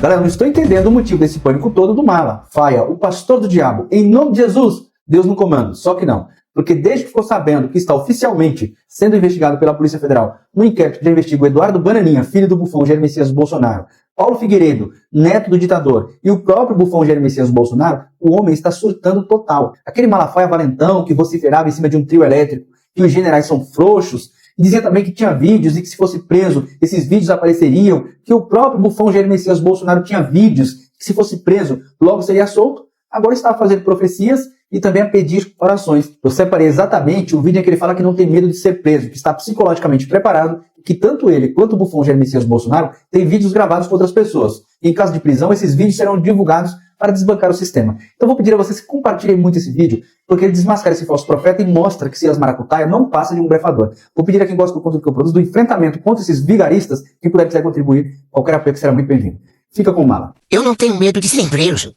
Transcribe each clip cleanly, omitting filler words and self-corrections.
Galera, não estou entendendo o motivo desse pânico todo do Malafaia, o pastor do diabo. Em nome de Jesus, Deus no comando. Só que não. Porque desde que ficou sabendo que está oficialmente sendo investigado pela Polícia Federal no inquérito que já investiga o Eduardo Bananinha, filho do bufão Jair Messias Bolsonaro, Paulo Figueiredo, neto do ditador, e o próprio bufão Jair Messias Bolsonaro, o homem está surtando total. Aquele Malafaia valentão que vociferava em cima de um trio elétrico, que os generais são frouxos, e dizia também que tinha vídeos e que se fosse preso, esses vídeos apareceriam, que o próprio bufão Jair Messias Bolsonaro tinha vídeos, que se fosse preso, logo seria solto. Agora está fazendo profecias e também a pedir orações. Eu separei exatamente o vídeo em que ele fala que não tem medo de ser preso, que está psicologicamente preparado, que tanto ele quanto o bufão Jair Messias Bolsonaro têm vídeos gravados com outras pessoas. E em caso de prisão, esses vídeos serão divulgados para desbancar o sistema. Então vou pedir a vocês que compartilhem muito esse vídeo, porque ele desmascara esse falso profeta e mostra que Silas Maracutaia não passa de um blefador. Vou pedir a quem gosta do conteúdo que eu produzo, do enfrentamento contra esses vigaristas, que puder quiser contribuir, qualquer apoio que será muito bem-vindo. Fica com o Mala. Eu não tenho medo de ser preso.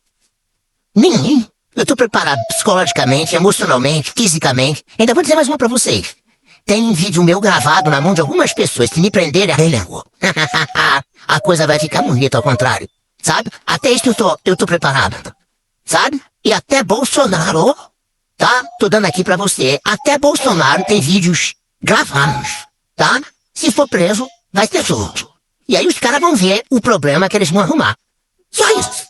Nenhum. Eu tô preparado psicologicamente, emocionalmente, fisicamente. Ainda vou dizer mais uma pra vocês. Tem um vídeo meu gravado na mão de algumas pessoas que me prenderem a rua. A coisa vai ficar bonita ao contrário. Sabe? Até isso eu tô preparado. Sabe? E até Bolsonaro, tá? Tô dando aqui pra você. Até Bolsonaro tem vídeos gravados, tá? Se for preso, vai ser solto. E aí os caras vão ver o problema que eles vão arrumar. Só isso.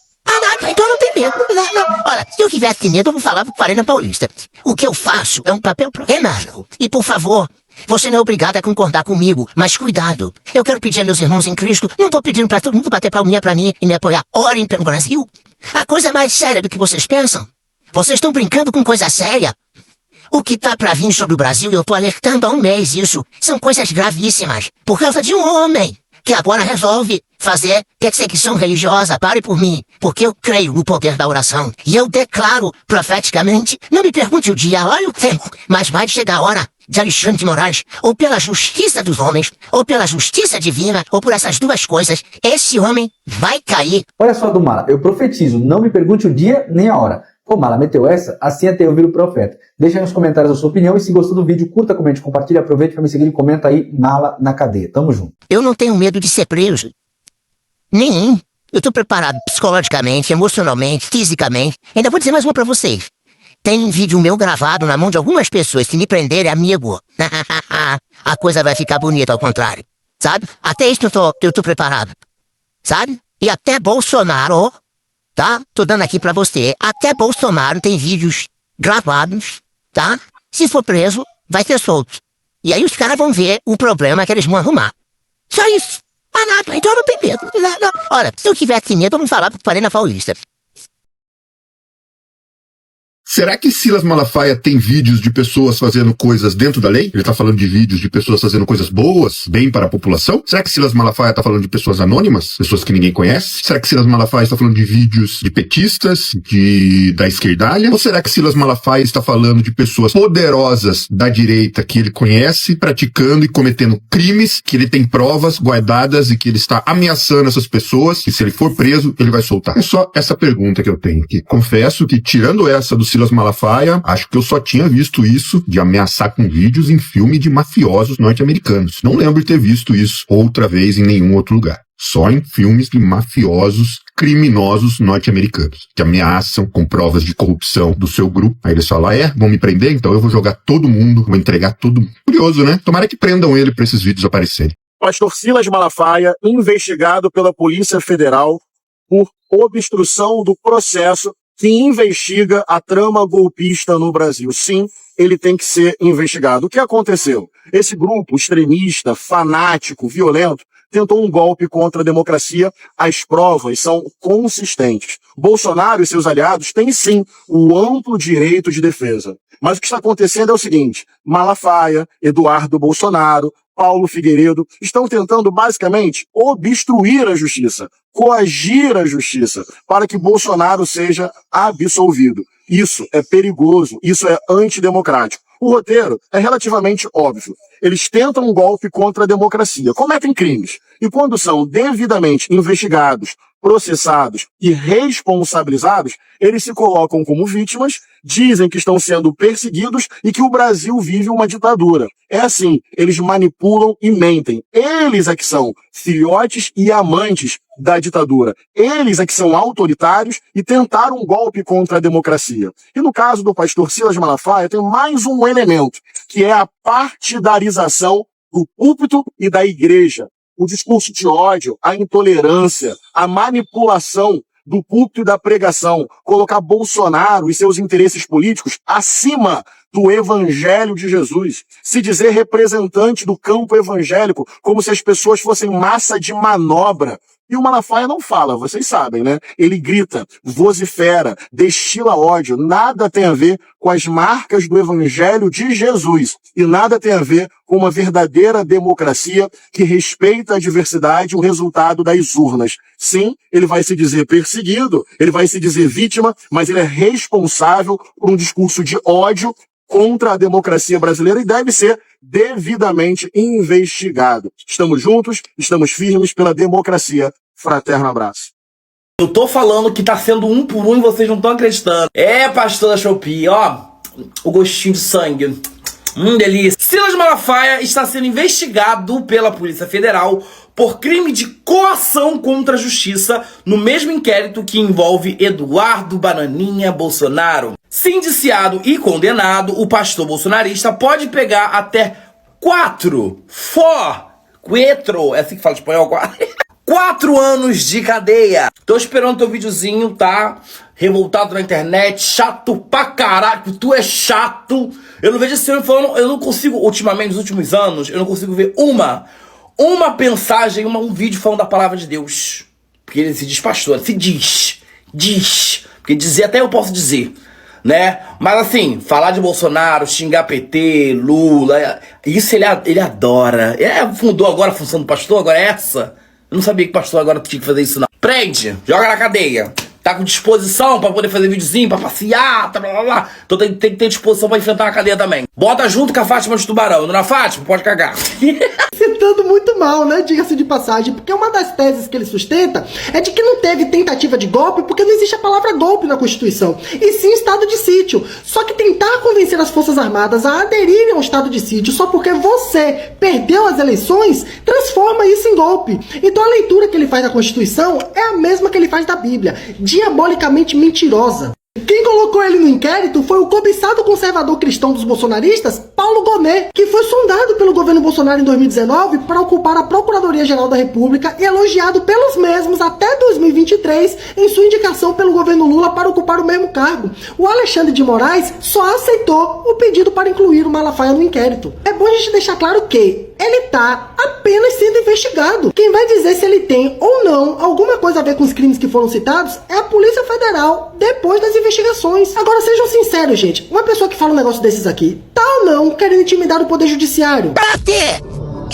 Então eu não tenho medo. Não. Olha, se eu tivesse medo, eu vou falar pro Arena Paulista. O que eu faço é um papel profissional. E por favor, você não é obrigado a concordar comigo, mas cuidado. Eu quero pedir a meus irmãos em Cristo, não tô pedindo pra todo mundo bater palminha pra mim e me apoiar. Orem pelo Brasil. A coisa é mais séria do que vocês pensam. Vocês estão brincando com coisa séria. O que tá pra vir sobre o Brasil, eu tô alertando há um mês isso. São coisas gravíssimas. Por causa de um homem que agora resolve fazer perseguição religiosa. Pare por mim, porque eu creio no poder da oração. E eu declaro profeticamente, não me pergunte o dia, olha o tempo, mas vai chegar a hora de Alexandre de Moraes, ou pela justiça dos homens, ou pela justiça divina, ou por essas duas coisas, esse homem vai cair. Olha só do Mala, eu profetizo, não me pergunte o dia nem a hora. O Mala meteu essa, assim até eu vir o profeta. Deixa aí nos comentários a sua opinião e se gostou do vídeo, curta, comente, compartilhe, aproveite para me seguir e comenta aí, Mala na cadeia. Tamo junto. Eu não tenho medo de ser preso. Nenhum. Eu tô preparado psicologicamente, emocionalmente, fisicamente. Ainda vou dizer mais uma pra vocês. Tem um vídeo meu gravado na mão de algumas pessoas que me prenderem, amigo. A coisa vai ficar bonita ao contrário. Sabe? Até isso eu tô preparado. Sabe? E até Bolsonaro, tá? Tô dando aqui pra você. Até Bolsonaro tem vídeos gravados, tá? Se for preso, vai ser solto. E aí os caras vão ver o problema que eles vão arrumar. Só isso. Nada, então eu não tenho medo. Não. Olha, se eu tivesse medo, eu não falava pro Arena Paulista. Será que Silas Malafaia tem vídeos de pessoas fazendo coisas dentro da lei? Ele tá falando de vídeos de pessoas fazendo coisas boas, bem para a população? Será que Silas Malafaia tá falando de pessoas anônimas? Pessoas que ninguém conhece? Será que Silas Malafaia está falando de vídeos de petistas, da esquerdalha? Ou será que Silas Malafaia está falando de pessoas poderosas da direita que ele conhece, praticando e cometendo crimes, que ele tem provas guardadas e que ele está ameaçando essas pessoas, e se ele for preso, ele vai soltar? É só essa pergunta que eu tenho, que confesso que, tirando essa do Silas Malafaia, acho que eu só tinha visto isso de ameaçar com vídeos em filme de mafiosos norte-americanos. Não lembro de ter visto isso outra vez em nenhum outro lugar. Só em filmes de mafiosos, criminosos norte-americanos, que ameaçam com provas de corrupção do seu grupo. Aí eles falam, vão me prender? Então eu vou jogar todo mundo, vou entregar todo mundo. Curioso, né? Tomara que prendam ele para esses vídeos aparecerem. Pastor Silas Malafaia, investigado pela Polícia Federal por obstrução do processo que investiga a trama golpista no Brasil. Sim, ele tem que ser investigado. O que aconteceu? Esse grupo extremista, fanático, violento, tentou um golpe contra a democracia. As provas são consistentes. Bolsonaro e seus aliados têm sim o amplo direito de defesa. Mas o que está acontecendo é o seguinte: Malafaia, Eduardo Bolsonaro, Paulo Figueiredo estão tentando basicamente obstruir a justiça, coagir a justiça, para que Bolsonaro seja absolvido. Isso é perigoso, isso é antidemocrático. O roteiro é relativamente óbvio. Eles tentam um golpe contra a democracia, cometem crimes, e quando são devidamente investigados, processados e responsabilizados, eles se colocam como vítimas, dizem que estão sendo perseguidos e que o Brasil vive uma ditadura. É assim, eles manipulam e mentem. Eles é que são filhotes e amantes da ditadura. Eles é que são autoritários e tentaram um golpe contra a democracia. E no caso do pastor Silas Malafaia, tem mais um elemento, que é a partidarização do púlpito e da igreja. O discurso de ódio, a intolerância, a manipulação do púlpito e da pregação, colocar Bolsonaro e seus interesses políticos acima do evangelho de Jesus, se dizer representante do campo evangélico, como se as pessoas fossem massa de manobra. E o Malafaia não fala, vocês sabem, né? Ele grita, vocifera, destila ódio, nada tem a ver com as marcas do evangelho de Jesus e nada tem a ver com uma verdadeira democracia que respeita a diversidade, o resultado das urnas. Sim, ele vai se dizer perseguido, ele vai se dizer vítima, mas ele é responsável por um discurso de ódio contra a democracia brasileira e deve ser devidamente investigado. Estamos juntos, estamos firmes pela democracia. Fraterno abraço. Eu tô falando que tá sendo um por um e vocês não estão acreditando. É, pastor da Shopee, ó, o gostinho de sangue. Delícia. Silas Malafaia está sendo investigado pela Polícia Federal por crime de coação contra a justiça no mesmo inquérito que envolve Eduardo Bananinha Bolsonaro. Se indiciado e condenado, o pastor bolsonarista pode pegar até 4 é assim que fala espanhol, 4 anos de cadeia. Tô esperando teu videozinho, tá? Revoltado na internet, chato pra caralho, tu é chato. Eu não vejo esse homem falando, eu não consigo, ultimamente, nos últimos anos, eu não consigo ver uma mensagem, um vídeo falando da palavra de Deus. Porque ele se diz pastor, se diz. Porque dizer até eu posso dizer, né? Mas assim, falar de Bolsonaro, xingar PT, Lula, isso ele adora. Fundou agora a função do pastor, agora é essa? Eu não sabia que pastor agora tinha que fazer isso não. Prende, joga na cadeia. Tá com disposição pra poder fazer videozinho, pra passear, blá blá blá. Então tem que ter disposição pra enfrentar a cadeia também. Bota junto com a Fátima de Tubarão. Dona Fátima, pode cagar. Citando muito mal, né? Diga-se de passagem, porque uma das teses que ele sustenta é de que não teve tentativa de golpe porque não existe a palavra golpe na Constituição, e sim estado de sítio. Só que tentar convencer as Forças Armadas a aderirem ao estado de sítio só porque você perdeu as eleições, transforma isso em golpe. Então a leitura que ele faz da Constituição é a mesma que ele faz da Bíblia, diabolicamente mentirosa. Quem colocou ele no inquérito foi o cobiçado conservador cristão dos bolsonaristas, Paulo Gonet, que foi sondado pelo governo Bolsonaro em 2019 para ocupar a Procuradoria-Geral da República e elogiado pelos mesmos até 2023 em sua indicação pelo governo Lula para ocupar o mesmo cargo. O Alexandre de Moraes só aceitou o pedido para incluir o Malafaia no inquérito. É bom a gente deixar claro que ele tá apenas sendo investigado. Quem vai dizer se ele tem ou não alguma coisa a ver com os crimes que foram citados é a Polícia Federal, depois das investigações. Agora, sejam sinceros, gente. Uma pessoa que fala um negócio desses aqui, tá ou não querendo intimidar o Poder Judiciário? Pra ter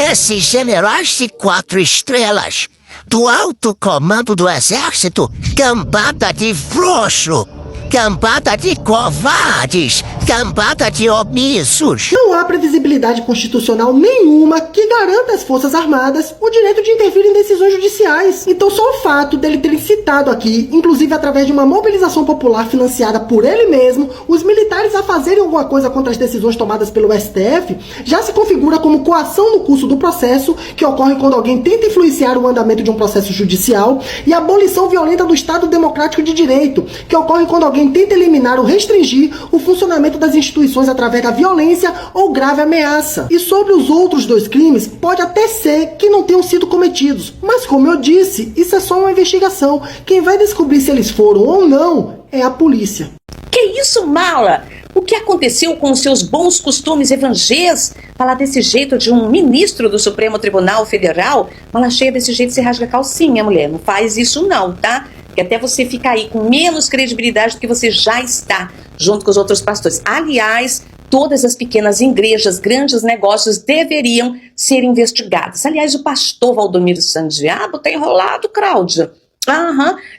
esses generais de 4 estrelas do alto comando do exército, cambada de frouxo, cambada de covardes, cambada de omissos. Não há previsibilidade constitucional nenhuma que garanta às Forças Armadas o direito de intervir em decisões judiciais. Então só o fato dele ter citado aqui, inclusive através de uma mobilização popular financiada por ele mesmo, os militares a fazerem alguma coisa contra as decisões tomadas pelo STF, já se configura como coação no curso do processo, que ocorre quando alguém tenta influenciar o andamento de um processo judicial, e a abolição violenta do Estado Democrático de Direito, que ocorre quando alguém tenta eliminar ou restringir o funcionamento das instituições através da violência ou grave ameaça. E sobre os outros 2 crimes, pode até ser que não tenham sido cometidos, mas como eu disse, isso é só uma investigação. Quem vai descobrir se eles foram ou não é a polícia. Que isso, mala? O que aconteceu com os seus bons costumes evangélicos? Falar desse jeito de um ministro do Supremo Tribunal Federal? Mala cheia desse jeito, você rasga a calcinha, mulher. Não faz isso não, tá? Que até você ficar aí com menos credibilidade do que você já está, junto com os outros pastores. Aliás, todas as pequenas igrejas, grandes negócios deveriam ser investigados. Aliás, o pastor Valdomiro Sandiabo tá enrolado, Cláudia.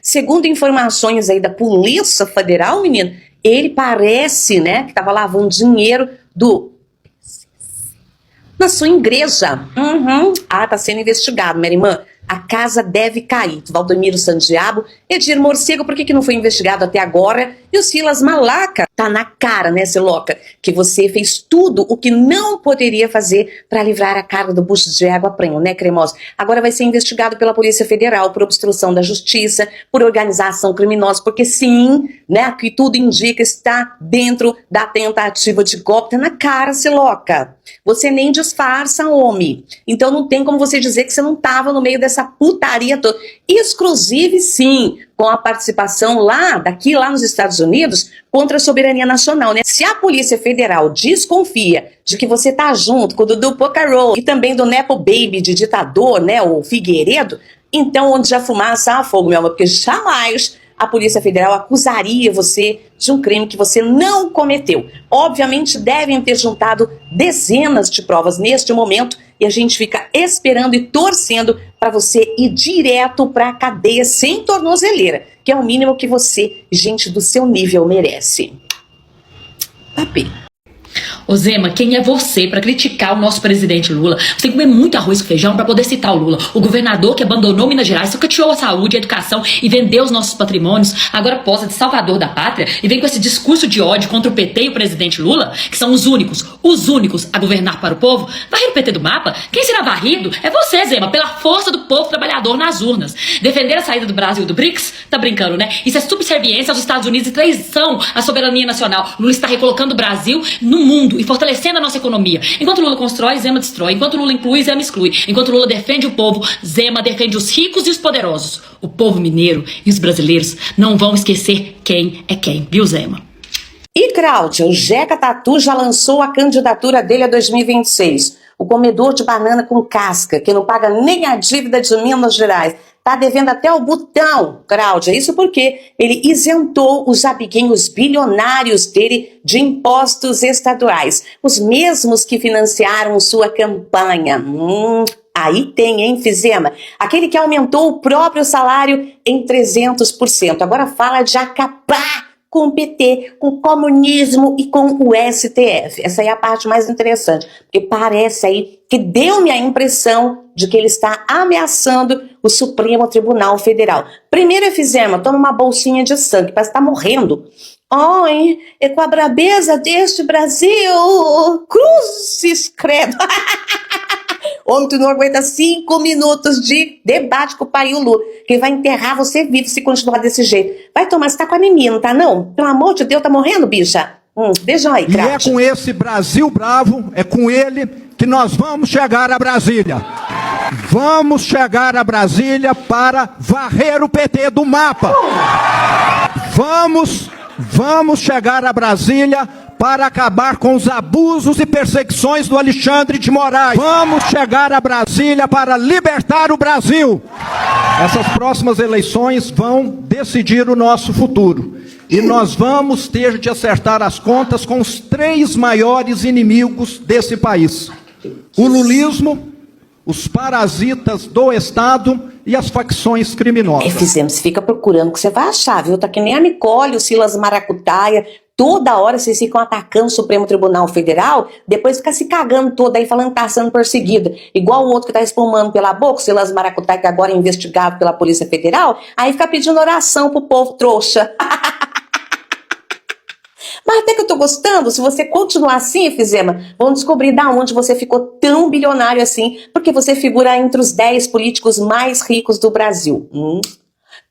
Segundo informações aí da Polícia Federal, menino, ele parece, né, que tava lavando dinheiro na sua igreja. Tá sendo investigado, minha irmã. a casa deve cair. Valdomiro Sandiabo, Edir Morcego, por que não foi investigado até agora? E o Silas Malaca, tá na cara, né, Siloca, que você fez tudo o que não poderia fazer para livrar a cara do bucho de água prenho, né, Cremosa? Agora vai ser investigado pela Polícia Federal por obstrução da justiça, por organização criminosa, porque sim, né, que tudo indica está dentro da tentativa de golpe. Tá na cara, Siloca. Você nem disfarça, homem. Então não tem como você dizer que você não tava no meio dessa putaria toda. Exclusive, sim, com a participação lá nos Estados Unidos, contra a soberania nacional, né? Se a Polícia Federal desconfia de que você tá junto com o Dudu Pocarol e também do Nepo Baby de ditador, né, o Figueiredo, então onde já fumaça há fogo, meu amor, porque jamais a Polícia Federal acusaria você de um crime que você não cometeu. Obviamente devem ter juntado dezenas de provas neste momento e a gente fica esperando e torcendo para você ir direto para a cadeia sem tornozeleira, que é o mínimo que você, gente do seu nível, merece. Papi. Ô Zema, quem é você para criticar o nosso presidente Lula? Você tem que comer muito arroz com feijão para poder citar o Lula. O governador que abandonou Minas Gerais, sucateou a saúde, a educação e vendeu os nossos patrimônios, agora posa de salvador da pátria e vem com esse discurso de ódio contra o PT e o presidente Lula, que são os únicos a governar para o povo. Varrer o PT do mapa? Quem será varrido é você, Zema, pela força do povo trabalhador nas urnas. Defender a saída do Brasil do BRICS? Tá brincando, né? Isso é subserviência aos Estados Unidos e traição à soberania nacional. Lula está recolocando o Brasil no mundo e fortalecendo a nossa economia. Enquanto Lula constrói, Zema destrói. Enquanto Lula inclui, Zema exclui. Enquanto Lula defende o povo, Zema defende os ricos e os poderosos. O povo mineiro e os brasileiros não vão esquecer quem é quem, viu, Zema? E, Cláudia, o Jeca Tatu já lançou a candidatura dele a 2026. O comedor de banana com casca, que não paga nem a dívida de Minas Gerais. Tá devendo até o botão, Cláudia. Isso porque ele isentou os amiguinhos bilionários dele de impostos estaduais. Os mesmos que financiaram sua campanha. Aí tem, hein, Fizema? Aquele que aumentou o próprio salário em 300%. Agora fala de acabar com o PT, com o comunismo e com o STF. Essa aí é a parte mais interessante, porque parece aí que deu-me a impressão de que ele está ameaçando o Supremo Tribunal Federal. Primeiro, Efizema, toma uma bolsinha de sangue, parece que está morrendo. Ai, é com a brabeza deste Brasil, cruzes credo. Homem, tu não aguenta 5 minutos de debate com o pai e o Lula, que vai enterrar você vivo se continuar desse jeito. Vai tomar, você tá com anemia, não tá não? Pelo amor de Deus, tá morrendo, bicha? Beijão aí, Cráudia. E é com esse Brasil bravo, é com ele que nós vamos chegar a Brasília. Vamos chegar a Brasília para varrer o PT do mapa. Vamos chegar a Brasília para acabar com os abusos e perseguições do Alexandre de Moraes. Vamos chegar a Brasília para libertar o Brasil. Essas próximas eleições vão decidir o nosso futuro. E nós vamos ter de acertar as contas com os 3 maiores inimigos desse país: o lulismo, os parasitas do Estado e as facções criminosas. Fizemos, fica procurando o que você vai achar, viu? Tá que nem a Nicole, o Silas Maracutaia. Toda hora vocês ficam atacando o Supremo Tribunal Federal, depois fica se cagando toda aí, falando que tá sendo perseguida. Igual o outro que tá espumando pela boca, o Silas Maracutaia, que agora é investigado pela Polícia Federal, aí fica pedindo oração pro povo trouxa. Mas até que eu tô gostando, se você continuar assim, Efizema, vão descobrir da onde você ficou tão bilionário assim, porque você figura entre os 10 políticos mais ricos do Brasil.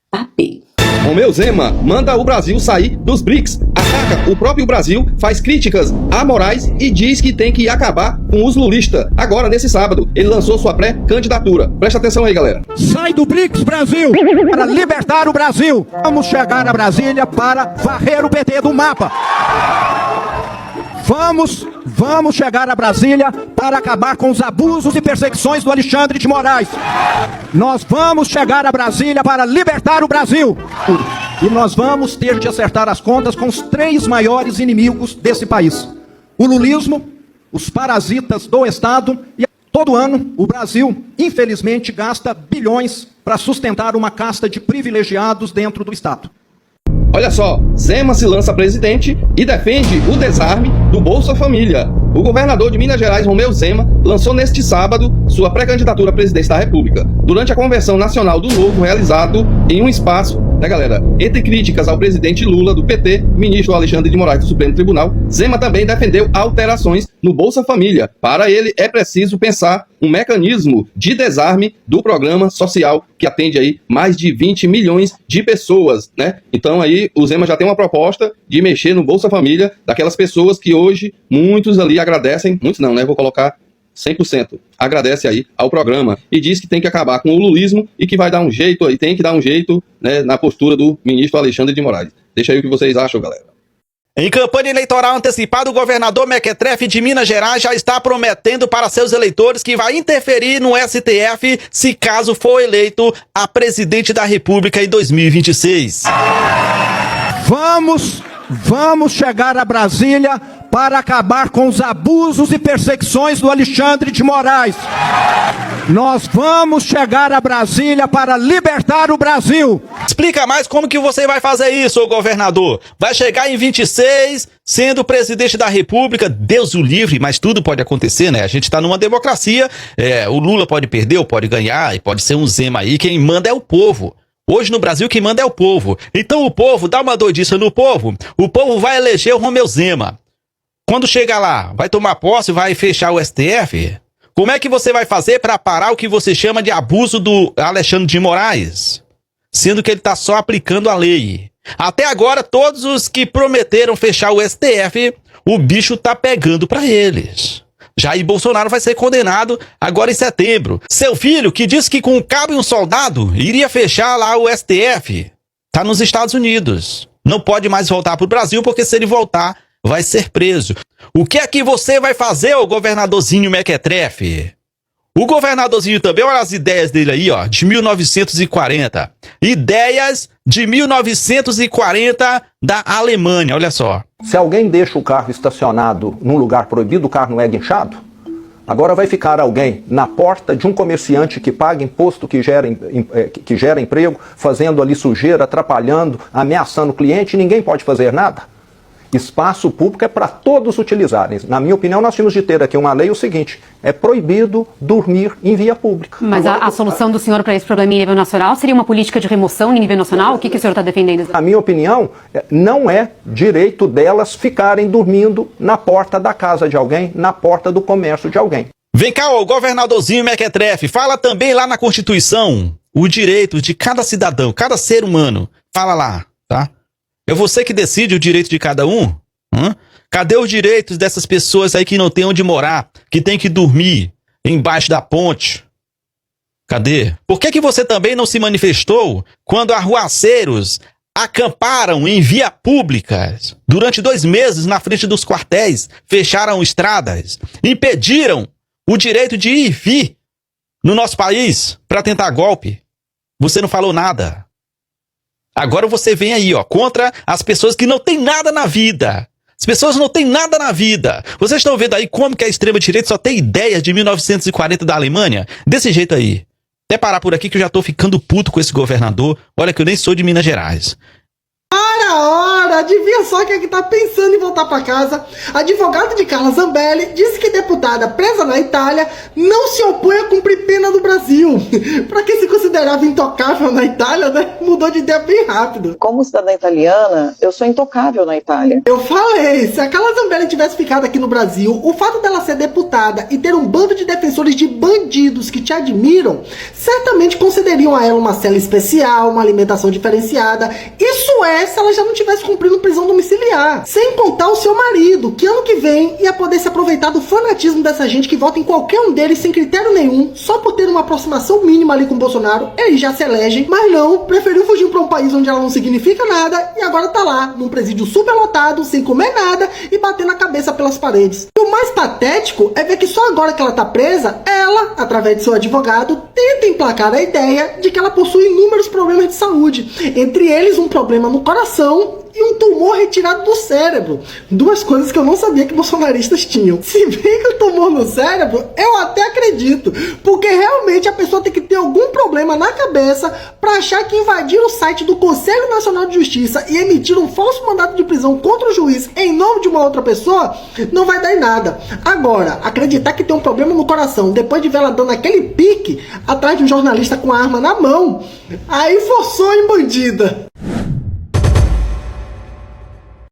Papi. O meu Zema manda o Brasil sair dos BRICS, ataca o próprio Brasil, faz críticas amorais e diz que tem que acabar com os lulistas. Agora, nesse sábado, ele lançou sua pré-candidatura. Presta atenção aí, galera. Sai do BRICS, Brasil, para libertar o Brasil. Vamos chegar a Brasília para varrer o PT do mapa. Vamos chegar a Brasília para acabar com os abusos e perseguições do Alexandre de Moraes. Nós vamos chegar a Brasília para libertar o Brasil. E nós vamos ter de acertar as contas com os 3 maiores inimigos desse país: o lulismo, os parasitas do Estado e... Todo ano, o Brasil, infelizmente, gasta bilhões para sustentar uma casta de privilegiados dentro do Estado. Olha só, Zema se lança presidente e defende o desarme do Bolsa Família. O governador de Minas Gerais, Romeu Zema, lançou neste sábado sua pré-candidatura à presidência da República. Durante a convenção nacional do Novo, realizado em um espaço, né, galera, entre críticas ao presidente Lula, do PT, ministro Alexandre de Moraes do Supremo Tribunal, Zema também defendeu alterações no Bolsa Família. Para ele, é preciso pensar um mecanismo de desarme do programa social que atende aí mais de 20 milhões de pessoas, né? Então aí o Zema já tem uma proposta de mexer no Bolsa Família daquelas pessoas que hoje muitos ali agradecem, muitos não, né? Vou colocar 100%, agradece aí ao programa e diz que tem que acabar com o lulismo e que vai dar um jeito aí, tem que dar um jeito, né, na postura do ministro Alexandre de Moraes. Deixa aí o que vocês acham, galera. Em campanha eleitoral antecipada, o governador Mequetrefe de Minas Gerais já está prometendo para seus eleitores que vai interferir no STF se caso for eleito a presidente da República em 2026. Vamos chegar a Brasília para acabar com os abusos e perseguições do Alexandre de Moraes. Nós vamos chegar a Brasília para libertar o Brasil. Explica mais como que você vai fazer isso, ô governador. Vai chegar em 26, sendo presidente da República, Deus o livre, mas tudo pode acontecer, né? A gente tá numa democracia, o Lula pode perder ou pode ganhar, e pode ser um Zema aí, quem manda é o povo. Hoje no Brasil quem manda é o povo. Então o povo, dá uma doidiça no povo, o povo vai eleger o Romeu Zema. Quando chegar lá, vai tomar posse, vai fechar o STF? Como é que você vai fazer para parar o que você chama de abuso do Alexandre de Moraes? Sendo que ele está só aplicando a lei. Até agora, todos os que prometeram fechar o STF, o bicho tá pegando para eles. Jair Bolsonaro vai ser condenado agora em setembro. Seu filho, que disse que com um cabo e um soldado iria fechar lá o STF, tá nos Estados Unidos. Não pode mais voltar pro Brasil, porque se ele voltar, vai ser preso. O que é que você vai fazer, ô governadorzinho Mequetrefe? O governadorzinho também, olha as ideias dele aí, ó, de 1940. Ideias de 1940 da Alemanha, olha só. Se alguém deixa o carro estacionado num lugar proibido, o carro não é guinchado? Agora vai ficar alguém na porta de um comerciante que paga imposto, que gera emprego, fazendo ali sujeira, atrapalhando, ameaçando o cliente, e ninguém pode fazer nada? Espaço público é para todos utilizarem. Na minha opinião, nós tínhamos de ter aqui uma lei o seguinte: é proibido dormir em via pública. Mas a solução do senhor para esse problema em nível nacional seria uma política de remoção em nível nacional? O que o senhor está defendendo? Na minha opinião, não é direito delas ficarem dormindo na porta da casa de alguém, na porta do comércio de alguém. Vem cá, ô governadorzinho Mequetrefe, fala também lá na Constituição o direito de cada cidadão, cada ser humano. Fala lá, tá? É você que decide o direito de cada um? Cadê os direitos dessas pessoas aí que não tem onde morar, que tem que dormir embaixo da ponte? Cadê? Por que você também não se manifestou quando arruaceiros acamparam em via pública durante 2 meses na frente dos quartéis, fecharam estradas, impediram o direito de ir e vir no nosso país para tentar golpe? Você não falou nada. Agora você vem aí, ó, contra as pessoas que não têm nada na vida. As pessoas não têm nada na vida. Vocês estão vendo aí como que a extrema-direita só tem ideias de 1940 da Alemanha? Desse jeito aí. Até parar por aqui que eu já tô ficando puto com esse governador. Olha que eu nem sou de Minas Gerais. Ora, adivinha só quem é que tá pensando em voltar pra casa? Advogado de Carla Zambelli disse que deputada presa na Itália não se opõe a cumprir pena no Brasil. Pra quem se considerava intocável na Itália, né? Mudou de ideia bem rápido. Como cidadã italiana, eu sou intocável na Itália. Eu falei, se a Carla Zambelli tivesse ficado aqui no Brasil, o fato dela ser deputada e ter um bando de defensores de bandidos que te admiram, certamente concederiam a ela uma cela especial, uma alimentação diferenciada. Isso é, se ela já não tivesse cumprindo prisão domiciliar. Sem contar o seu marido, que ano que vem ia poder se aproveitar do fanatismo dessa gente que vota em qualquer um deles sem critério nenhum, só por ter uma aproximação mínima ali com o Bolsonaro. Eles já se elegem, mas não, preferiu fugir pra um país onde ela não significa nada e agora tá lá, num presídio super lotado, sem comer nada e batendo a cabeça pelas paredes. E o mais patético é ver que só agora que ela tá presa, ela, através de seu advogado, tenta emplacar a ideia de que ela possui inúmeros problemas de saúde, entre eles um problema no coração e um tumor retirado do cérebro. Duas coisas que eu não sabia que bolsonaristas tinham. Se bem que o tumor no cérebro, eu até acredito, porque realmente a pessoa tem que ter algum problema na cabeça para achar que invadir o site do Conselho Nacional de Justiça e emitir um falso mandado de prisão contra o juiz em nome de uma outra pessoa não vai dar em nada. Agora, acreditar que tem um problema no coração depois de ver ela dando aquele pique atrás de um jornalista com a arma na mão, aí forçou em bandida.